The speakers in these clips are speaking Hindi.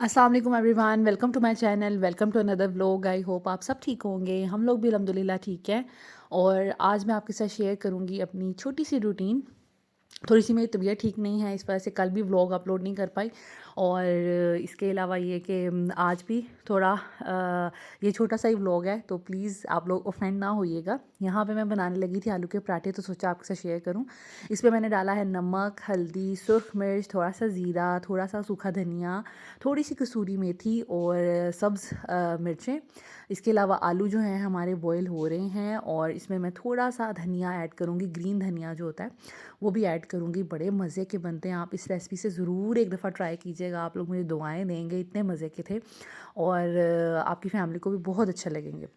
अस्सलाम वालेकुम everyone, welcome to my channel, welcome to another vlog. I hope आप सब ठीक होंगे। हम लोग भी अल्हम्दुलिल्लाह ठीक हैं। और आज मैं आपके साथ शेयर करूंगी अपनी छोटी सी रूटीन। थोड़ी सी मेरी तबीयत ठीक नहीं है, इस वजह से कल भी व्लॉग अपलोड नहीं कर पाई। और इसके अलावा ये कि आज भी थोड़ा ये छोटा सा ही व्लॉग है, तो प्लीज़ आप लोग ऑफेंड ना होइएगा। यहाँ पे मैं बनाने लगी थी आलू के पराठे, तो सोचा आपके साथ शेयर करूँ। इसमें मैंने डाला है नमक, हल्दी, सुर्ख मिर्च, थोड़ा सा ज़ीरा, थोड़ा सा सूखा धनिया, थोड़ी सी कसूरी मेथी और सब्ज़ मिर्चें। इसके अलावा आलू जो हैं हमारे बॉयल हो रहे हैं, और इसमें मैं थोड़ा सा धनिया ऐड करूँगी, ग्रीन धनिया जो होता है वो भी ऐड करूँगी। बड़े मज़े के बनते हैं, आप इस रेसिपी से ज़रूर एक दफ़ा ट्राई कीजिएगा। आप लोग मुझे दुआएं देंगे, इतने मज़े के थे। और आपकी फैमिली को भी बहुत अच्छे लगेंगे।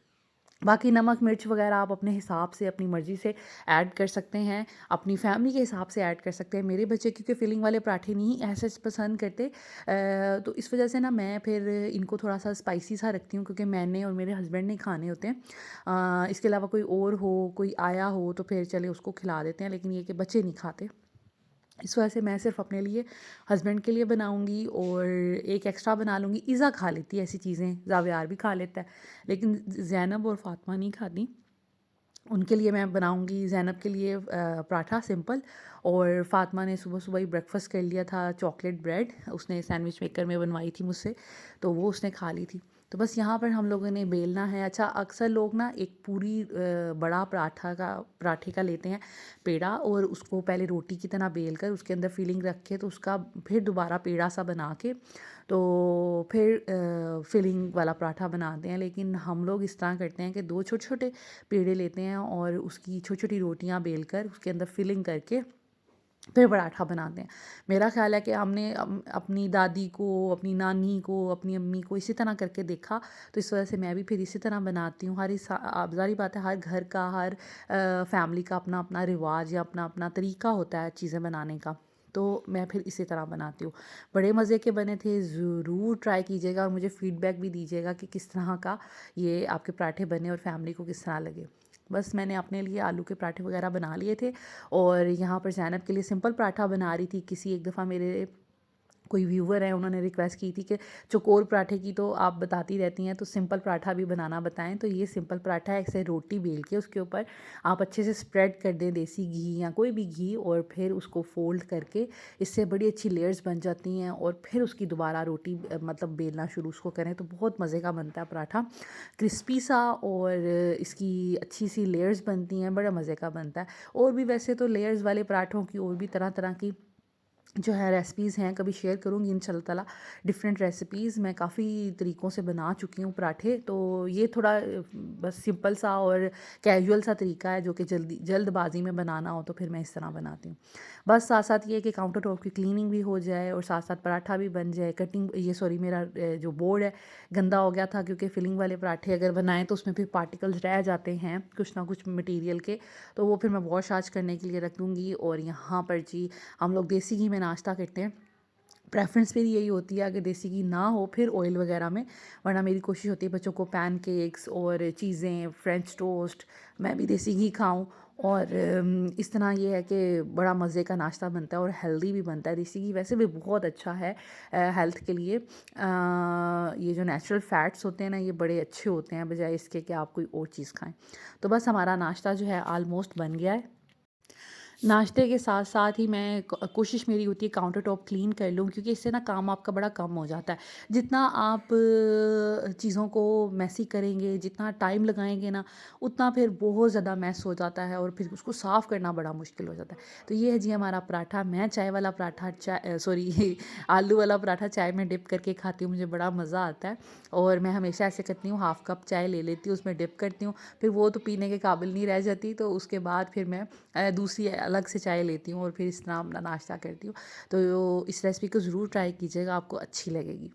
बाकी नमक मिर्च वगैरह आप अपने हिसाब से, अपनी मर्ज़ी से ऐड कर सकते हैं, अपनी फैमिली के हिसाब से ऐड कर सकते हैं। मेरे बच्चे क्योंकि फिलिंग वाले पराठे नहीं ऐसे पसंद करते, तो इस वजह से ना मैं फिर इनको थोड़ा सा स्पाइसी सा रखती हूँ, क्योंकि मैंने और मेरे हस्बैंड ने खाने होते हैं। इसके अलावा कोई और हो, कोई आया हो तो फिर चले उसको खिला देते हैं, लेकिन ये कि बच्चे नहीं खाते। इस वजह से मैं सिर्फ़ अपने लिए, हस्बैंड के लिए बनाऊँगी, और एक एक्स्ट्रा बना लूँगी। इज़ा खा लेती है ऐसी चीज़ें, ज़ावियार भी खा लेता है, लेकिन ज़ैनब और फ़ातिमा नहीं खाती। उनके लिए मैं बनाऊँगी, ज़ैनब के लिए पराठा सिंपल। और फ़ातिमा ने सुबह-सुबह ही ब्रेकफ़ास्ट कर लिया था, चॉकलेट ब्रेड उसने सैंडविच मेकर में बनवाई थी मुझसे, तो वो उसने खा ली थी। तो बस यहाँ पर हम लोगों ने बेलना है। अच्छा, अक्सर लोग ना एक पूरी बड़ा पराठे का लेते हैं पेड़ा, और उसको पहले रोटी की तरह बेल कर उसके अंदर फिलिंग रख के, तो उसका फिर दोबारा पेड़ा सा बना के, तो फिर फिलिंग वाला पराठा बनाते हैं। लेकिन हम लोग इस तरह करते हैं कि 2 छोटे-छोटे पेड़े लेते हैं, और उसकी छोटी-छोटी रोटियां बेलकर उसके अंदर फिलिंग करके फिर पराठा बनाते हैं। मेरा ख़्याल है कि हमने अपनी दादी को, अपनी नानी को, अपनी अम्मी को इसी तरह करके देखा, तो इस वजह से मैं भी फिर इसी तरह बनाती हूँ। अब ज़ाहिर बात है, हर घर का, हर फैमिली का अपना-अपना रिवाज या अपना-अपना तरीका होता है चीज़ें बनाने का। तो मैं फिर इसी तरह बनाती हूँ। बड़े मज़े के बने थे, ज़रूर ट्राई कीजिएगा और मुझे फ़ीडबैक भी दीजिएगा कि किस तरह का ये आपके पराठे बने और फैमिली को किस तरह लगे। बस मैंने अपने लिए आलू के पराठे वगैरह बना लिए थे, और यहाँ पर ज़ैनब के लिए सिंपल पराठा बना रही थी। किसी एक दफ़ा मेरे कोई व्यूवर है, उन्होंने रिक्वेस्ट की थी कि चौकोर पराठे की तो आप बताती रहती हैं, तो सिंपल पराठा भी बनाना बताएं। तो ये सिंपल पराठा है, ऐसे रोटी बेल के उसके ऊपर आप अच्छे से स्प्रेड कर दें देसी घी या कोई भी घी, और फिर उसको फोल्ड करके इससे बड़ी अच्छी लेयर्स बन जाती हैं, और फिर उसकी दोबारा रोटी मतलब बेलना शुरू उसको करें, तो बहुत मज़े का बनता है पराठा, क्रिस्पी सा, और इसकी अच्छी सी लेयर्स बनती हैं, बड़ा मज़े का बनता है। और भी वैसे तो लेयर्स वाले पराठों की और भी तरह तरह की जो है रेसिपीज़ हैं, कभी शेयर करूँगी इंशाल्लाह ताला। डिफरेंट रेसिपीज़ मैं काफ़ी तरीक़ों से बना चुकी हूँ पराठे, तो ये थोड़ा बस सिंपल सा और कैजुअल सा तरीका है, जो कि जल्दबाजी में बनाना हो तो फिर मैं इस तरह बनाती हूँ। बस साथ-साथ ये कि काउंटर टॉप की क्लीनिंग भी हो जाए, और साथ-साथ पराठा भी बन जाए। कटिंग ये सॉरी मेरा जो बोर्ड है गंदा हो गया था, क्योंकि फिलिंग वाले पराठे अगर बनाएँ तो उसमें फिर पार्टिकल्स रह जाते हैं कुछ ना कुछ मटीरियल के, तो वो फिर मैं वॉश आच करने के लिए रख दूँगी। और यहाँ पर जी, हम लोग देसी घी में नाश्ता करते हैं। प्रेफ़रेंस मेरी यही होती है, अगर देसी घी ना हो फिर ऑयल वगैरह में, वरना मेरी कोशिश होती है बच्चों को पैनकेक्स और चीज़ें, फ्रेंच टोस्ट, मैं भी देसी घी खाऊँ। और इस तरह ये है कि बड़ा मज़े का नाश्ता बनता है और हेल्दी भी बनता है। देसी घी वैसे भी बहुत अच्छा है हेल्थ के लिए। ये जो नेचुरल फ़ैट्स होते हैं ना, ये बड़े अच्छे होते हैं, बजाय इसके कि आप कोई और चीज़ खाएँ। तो बस हमारा नाश्ता जो है ऑलमोस्ट बन गया है। नाश्ते के साथ-साथ ही मैं कोशिश मेरी होती है काउंटर टॉप क्लीन कर लूँ, क्योंकि इससे ना काम आपका बड़ा कम हो जाता है। जितना आप चीज़ों को मेसी करेंगे, जितना टाइम लगाएँगे ना, उतना फिर बहुत ज़्यादा मेस हो जाता है, और फिर उसको साफ़ करना बड़ा मुश्किल हो जाता है। तो ये है जी हमारा पराठा। मैं चाय वाला पराठा सॉरी आलू वाला पराठा चाय में डिप करके खाती हूँ, मुझे बड़ा मज़ा आता है। और मैं हमेशा ऐसे करती हूँ, हाफ़ कप चाय ले लेती हूँ, उसमें डिप करती हूँ, फिर वो तो पीने के काबिल नहीं रह जाती, तो उसके बाद फिर मैं दूसरी अलग से चाय लेती हूँ, और फिर इस तरह अपना नाश्ता करती हूँ। तो इस रेसिपी को ज़रूर ट्राई कीजिएगा, आपको अच्छी लगेगी।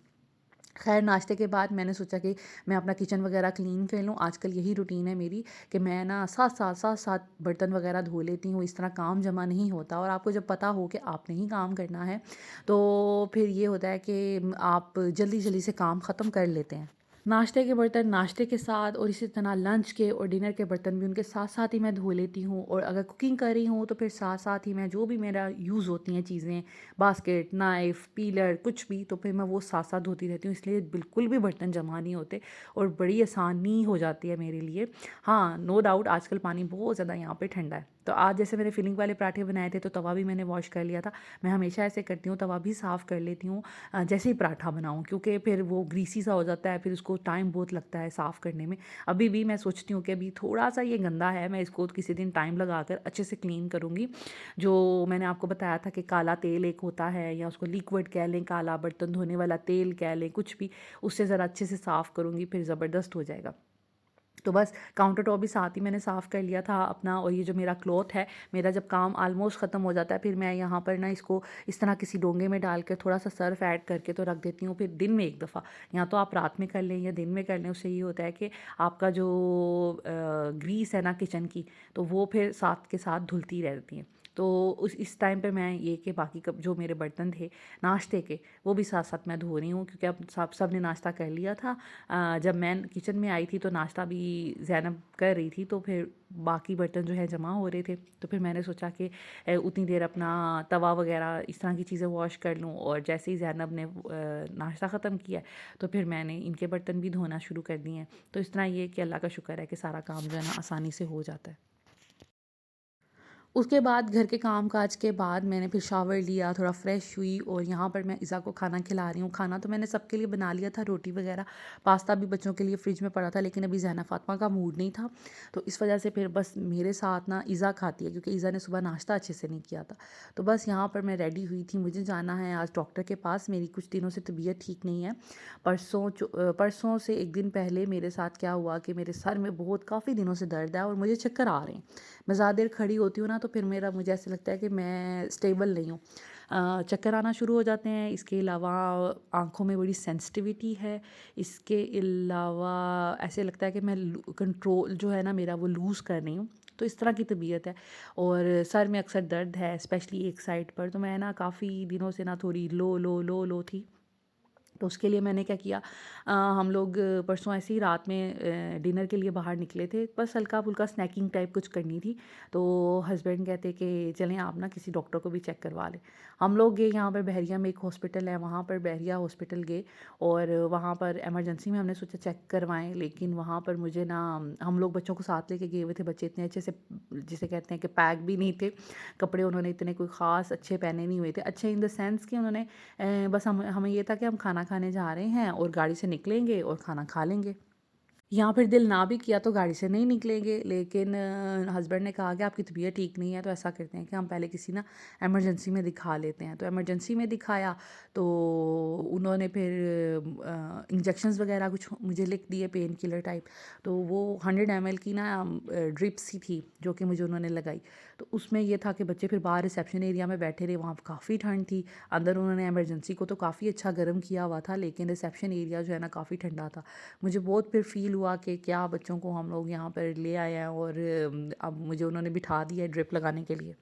खैर, नाश्ते के बाद मैंने सोचा कि मैं अपना किचन वगैरह क्लीन कर लूँ। आजकल यही रूटीन है मेरी कि मैं ना साथ-साथ बर्तन वगैरह धो लेती हूँ। इस तरह काम जमा नहीं होता, और आपको जब पता हो कि आपने ही काम करना है, तो फिर ये होता है कि आप जल्दी-जल्दी से काम ख़त्म कर लेते हैं। नाश्ते के बर्तन नाश्ते के साथ और इसी तरह लंच के और डिनर के बर्तन भी उनके साथ साथ ही मैं धो लेती हूँ। और अगर कुकिंग कर रही हूँ तो फिर साथ साथ ही मैं जो भी मेरा यूज़ होती हैं चीज़ें, बास्केट, नाइफ़, पीलर, कुछ भी, तो फिर मैं वो साथ साथ धोती रहती हूँ। इसलिए बिल्कुल भी बर्तन जमा नहीं होते और बड़ी आसानी हो जाती है मेरे लिए। हाँ, नो डाउट आजकल पानी बहुत ज़्यादा यहाँ पे ठंडा है। तो आज जैसे मैंने फिलिंग वाले पराठे बनाए थे तो तवा भी मैंने वॉश कर लिया था। मैं हमेशा ऐसे करती हूँ, तवा भी साफ़ कर लेती हूँ जैसे ही पराठा बनाऊँ, क्योंकि फिर वो ग्रीसी सा हो जाता है, फिर उसको टाइम बहुत लगता है साफ़ करने में। अभी भी मैं सोचती हूँ कि अभी थोड़ा-सा ये गंदा है, मैं इसको किसी दिन टाइम लगाकर अच्छे से क्लीन करूँगी। जो मैंने आपको बताया था कि काला तेल एक होता है, या उसको लिक्विड कह लें, काला बर्तन धोने वाला तेल कह लें, कुछ भी, उससे ज़रा अच्छे से साफ़ करूँगी, फिर ज़बरदस्त हो जाएगा। तो बस काउंटर टॉप भी साथ ही मैंने साफ़ कर लिया था अपना। और ये जो मेरा क्लॉथ है, मेरा जब काम ऑलमोस्ट ख़त्म हो जाता है, फिर मैं यहाँ पर ना इसको इस तरह किसी डोंगे में डाल कर थोड़ा सा सर्फ ऐड करके तो रख देती हूँ। फिर दिन में एक दफ़ा, या तो आप रात में कर लें या दिन में कर लें, उससे ये होता है कि आपका जो ग्रीस है ना किचन की, तो वो फिर साथ के साथ धुलती रहती हैं। तो उस इस टाइम पे मैं ये कि बाकी कब जो मेरे बर्तन थे नाश्ते के, वो भी साथ साथ मैं धो रही हूँ, क्योंकि अब सब ने नाश्ता कर लिया था। जब मैं किचन में आई थी तो नाश्ता भी ज़ैनब कर रही थी, तो फिर बाकी बर्तन जो है जमा हो रहे थे। तो फिर मैंने सोचा कि उतनी देर अपना तवा वगैरह इस तरह की चीज़ें वॉश कर लूँ। और जैसे ही ज़ैनब ने नाश्ता ख़त्म किया, तो फिर मैंने इनके बर्तन भी धोना शुरू कर दिए हैं। तो इस तरह ये कि अल्लाह का शुक्र है कि सारा काम जो है ना आसानी से हो जाता है। उसके बाद घर के काम-काज के बाद मैंने फिर शावर लिया, थोड़ा फ्रेश हुई और यहाँ पर मैं इज़ा को खाना खिला रही हूँ। खाना तो मैंने सबके लिए बना लिया था, रोटी वग़ैरह, पास्ता भी बच्चों के लिए फ्रिज में पड़ा था, लेकिन अभी ज़ैनब फ़ातिमा का मूड नहीं था। तो इस वज़ह से फिर बस मेरे साथ ना इज़ा खाती है, क्योंकि इज़ा ने सुबह नाश्ता अच्छे से नहीं किया था। तो बस यहाँ पर मैं रेडी हुई थी, मुझे जाना है आज डॉक्टर के पास, मेरी कुछ दिनों से तबीयत ठीक नहीं है। परसों से 1 दिन पहले मेरे साथ क्या हुआ कि मेरे सर में बहुत काफ़ी दिनों से दर्द है और मुझे चक्कर आ रहे हैं। मैं ज़्यादा देर खड़ी होती हूँ ना, तो फिर मुझे ऐसा लगता है कि मैं स्टेबल नहीं हूँ। चक्कर आना शुरू हो जाते हैं। इसके अलावा आँखों में बड़ी सेंसिटिविटी है। इसके अलावा ऐसे लगता है कि मैं कंट्रोल जो है ना मेरा, वो लूज़ कर रही हूँ। तो इस तरह की तबीयत है और सर में अक्सर दर्द है, स्पेशली एक साइड पर। तो मैं ना काफ़ी दिनों से ना थोड़ी लो थी। तो उसके लिए मैंने क्या किया, हम लोग परसों ऐसे ही रात में डिनर के लिए बाहर निकले थे, बस हल्का-फुल्का स्नैकिंग टाइप कुछ करनी थी। तो हस्बैंड कहते कि चलें आप ना किसी डॉक्टर को भी चेक करवा लें। हम लोग गए यहाँ पर बहरिया में एक हॉस्पिटल है, वहाँ पर बहरिया हॉस्पिटल गए और वहाँ पर इमरजेंसी में हमने सोचा चेक करवाएँ, लेकिन वहाँ पर मुझे ना, हम लोग बच्चों को साथ लेके गए हुए थे, बच्चे इतने अच्छे से जिसे कहते हैं कि पैक भी नहीं थे। कपड़े उन्होंने इतने कोई ख़ास अच्छे पहने नहीं हुए थे। अच्छे इन द सेंस कि उन्होंने बस हमें ये था कि हम खाना खाने जा रहे हैं और गाड़ी से निकलेंगे और खाना खा लेंगे। यहाँ फिर दिल ना भी किया तो गाड़ी से नहीं निकलेंगे, लेकिन हस्बैंड ने कहा कि आपकी तबीयत ठीक नहीं है, तो ऐसा करते हैं कि हम पहले किसी ना इमरजेंसी में दिखा लेते हैं। तो इमरजेंसी में दिखाया तो उन्होंने फिर इंजेक्शंस वगैरह कुछ मुझे लिख दिए, पेन किलर टाइप। तो वो 100 ml की ना ड्रिप सी थी जो कि मुझे उन्होंने लगाई। तो उसमें ये था कि बच्चे फिर बाहर रिसेप्शन एरिया में बैठे रहे, वहाँ काफ़ी ठंड थी। अंदर उन्होंने इमरजेंसी को तो काफ़ी अच्छा गर्म किया हुआ था, लेकिन रिसेप्शन एरिया जो है ना काफ़ी ठंडा था। मुझे बहुत फिर फ़ील हुआ कि क्या बच्चों को हम लोग यहाँ पर ले आए हैं और अब मुझे उन्होंने बिठा दिया है ड्रिप लगाने के लिए।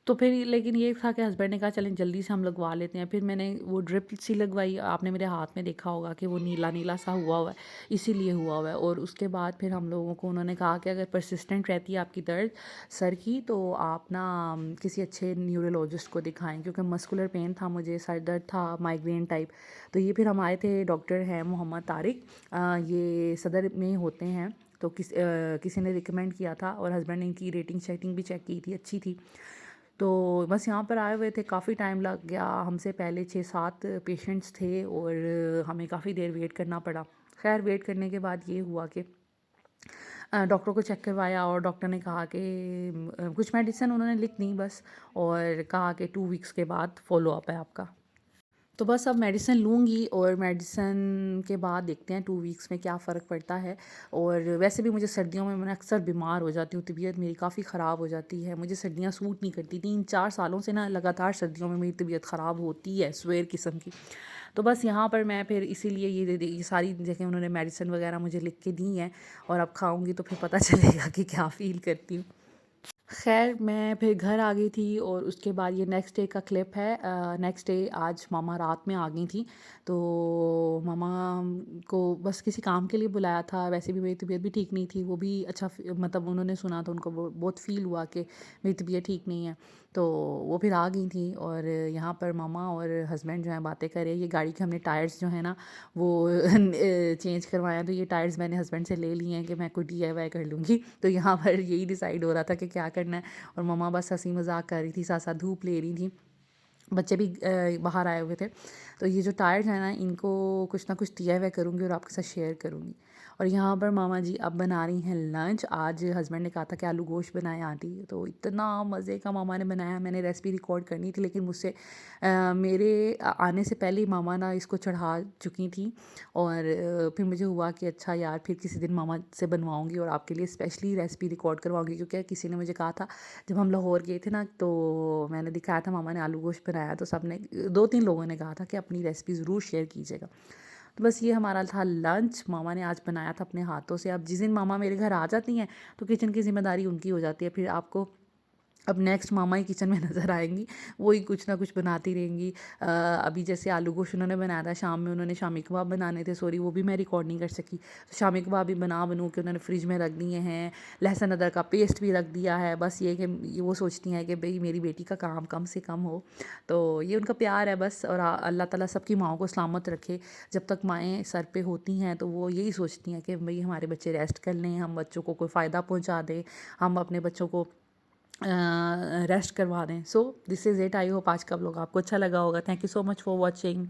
तो फिर लेकिन ये था कि हस्बैंड ने कहा चलें जल्दी से हम लगवा लेते हैं। फिर मैंने वो ड्रिप सी लगवाई, आपने मेरे हाथ में देखा होगा कि वो नीला-नीला सा हुआ है, इसीलिए हुआ हुआ है। और उसके बाद फिर हम लोगों को उन्होंने कहा कि अगर परसिस्टेंट रहती है आपकी दर्द सर की, तो आप ना किसी अच्छे न्यूरोलॉजिस्ट को दिखाएँ, क्योंकि मस्कुलर पेन था मुझे, सर दर्द था माइग्रेन टाइप। तो ये फिर हम आए थे, डॉक्टर हैं मोहम्मद तारिक, ये सदर में होते हैं। तो किसी ने रिकमेंड किया था और हस्बैंड ने इनकी रेटिंग शेटिंग भी चेक की थी, अच्छी थी। तो बस यहाँ पर आए हुए थे, काफ़ी टाइम लग गया, हमसे पहले 6-7 पेशेंट्स थे और हमें काफ़ी देर वेट करना पड़ा। खैर वेट करने के बाद ये हुआ कि डॉक्टर को चेक करवाया और डॉक्टर ने कहा कि कुछ मेडिसिन उन्होंने लिख दी बस, और कहा कि 2 वीक्स के बाद फ़ॉलो अप है आपका। तो बस अब मेडिसिन लूँगी और मेडिसिन के बाद देखते हैं 2 वीक्स में क्या फ़र्क पड़ता है। और वैसे भी मुझे सर्दियों में मैं अक्सर बीमार हो जाती हूँ, तबीयत मेरी काफ़ी ख़राब हो जाती है, मुझे सर्दियाँ सूट नहीं करती। 3-4 सालों से ना लगातार सर्दियों में मेरी तबीयत ख़राब होती है, स्वेर किस्म की। तो बस यहाँ पर मैं फिर इसीलिए ये सारी जगह उन्होंने मेडिसिन वग़ैरह मुझे लिख के दी हैं और अब खाऊँगी तो फिर पता चलेगा कि क्या फ़ील करती हूँ। ख़ैर मैं फिर घर आ गई थी और उसके बाद ये नेक्स्ट डे का क्लिप है। नेक्स्ट डे आज मामा रात में आ गई थी, तो मामा को बस किसी काम के लिए बुलाया था। वैसे भी मेरी तबीयत भी ठीक नहीं थी, वो भी अच्छा मतलब उन्होंने सुना तो उनको बहुत फ़ील हुआ कि मेरी तबीयत ठीक नहीं है, तो वो फिर आ गई थी। और यहाँ पर मामा और हस्बैंड जो हैं बातें कर रहे हैं। ये गाड़ी के हमने टायर्स जो है ना वो चेंज करवाया, तो ये टायर्स मैंने हस्बैंड से ले लिए हैं कि मैं कोई DIY कर लूँगी। तो यहाँ पर यही डिसाइड हो रहा था कि क्या करना है, और मम्मा बस हंसी मजाक कर रही थी, साथ साथ धूप ले रही थी, बच्चे भी बाहर आए हुए थे। तो ये जो टायर्स हैं ना, इनको कुछ ना कुछ DIY करूँगी और आपके साथ शेयर करूँगी। और यहाँ पर मामा जी अब बना रही हैं लंच। आज हस्बैंड ने कहा था कि आलू गोश्त बनाए आंटी, तो इतना मज़े का मामा ने बनाया। मैंने रेसिपी रिकॉर्ड करनी थी, लेकिन मुझसे मेरे आने से पहले ही मामा ना इसको चढ़ा चुकी थी। और फिर मुझे हुआ कि अच्छा यार, फिर किसी दिन मामा से बनवाऊँगी और आपके लिए स्पेशली रेसिपी रिकॉर्ड करवाऊँगी, क्योंकि किसी ने मुझे कहा था जब हम लाहौर गए थे ना, तो मैंने दिखाया था मामा ने आलू गोश्त बनाया, तो सब ने 2-3 लोगों ने कहा था कि अपनी रेसिपी ज़रूर शेयर कीजिएगा। तो बस ये हमारा था लंच, मामा ने आज बनाया था अपने हाथों से। अब जिस दिन मामा मेरे घर आ जाती हैं तो किचन की ज़िम्मेदारी उनकी हो जाती है, फिर आपको अब नेक्स्ट मामा ही किचन में नज़र आएँगी, वो ही कुछ ना कुछ बनाती रहेंगी। अभी जैसे आलू गोश्त उन्होंने बनाया था, शाम में उन्होंने शामी कबाब बनाने थे, सॉरी वो भी मैं रिकॉर्ड नहीं कर सकी। तो शामी कबाब भी बनू के उन्होंने फ्रिज में रख दिए हैं, लहसुन अदरक का पेस्ट भी रख दिया है। बस ये कि ये वो सोचती हैं कि भई मेरी बेटी का काम कम से कम हो, तो ये उनका प्यार है बस। और अल्लाह ताला सबकी माँओं को सलामत रखे। जब तक माएँ सर पे होती हैं तो वो यही सोचती हैं कि भई हमारे बच्चे रेस्ट कर लें, हम बच्चों को कोई फ़ायदा पहुँचा दें, हम अपने बच्चों को रेस्ट करवा दें। So this is it. I hope आज का व्लॉग आपको अच्छा लगा होगा। Thank you so much for watching.